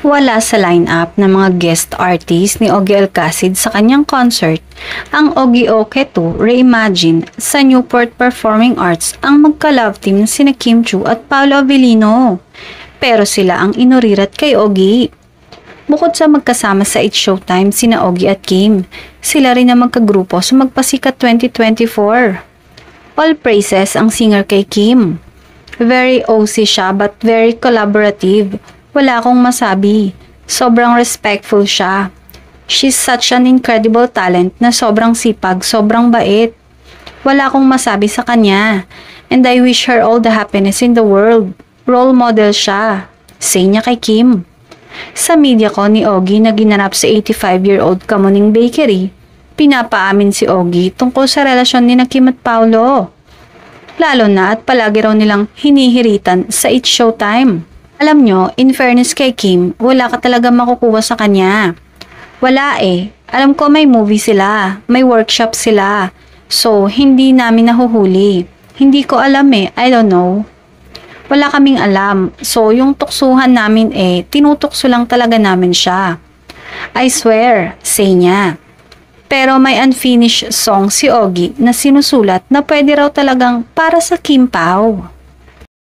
Wala sa lineup ng mga guest artist ni Ogie Alcacid sa kanyang concert ang Ogie Oke 2 Reimagine sa Newport Performing Arts ang magka-love team sina Kim Chiu at Paolo Avellino. Pero sila ang inurirat kay Ogie. Bukod sa magkasama sa It's Showtime sina Ogie at Kim, sila rin ang magkagrupo sa Magpasikat 2024. All praises ang singer kay Kim. Very OC siya but very collaborative. Wala akong masabi. Sobrang respectful siya. She's such an incredible talent na sobrang sipag, sobrang bait. Wala akong masabi sa kanya. And I wish her all the happiness in the world. Role model siya. Say niya kay Kim. Sa media ko ni Ogie na ginanap sa 85-year-old Kamuning Bakery, pinapaamin si Ogie tungkol sa relasyon ni Kim at Paolo. Lalo na at palagi raw nilang hinihiritan sa It's Showtime. Alam nyo, in fairness kay Kim, wala ka talaga makukuha sa kanya. Wala eh. Alam ko may movie sila, may workshop sila. So, hindi namin nahuhuli. Hindi ko alam eh, I don't know. Wala kaming alam. So, yung tuksuhan namin eh, tinutukso lang talaga namin siya. I swear, say niya. Pero may unfinished song si Ogie na sinusulat na pwede raw talagang para sa Kim Pao.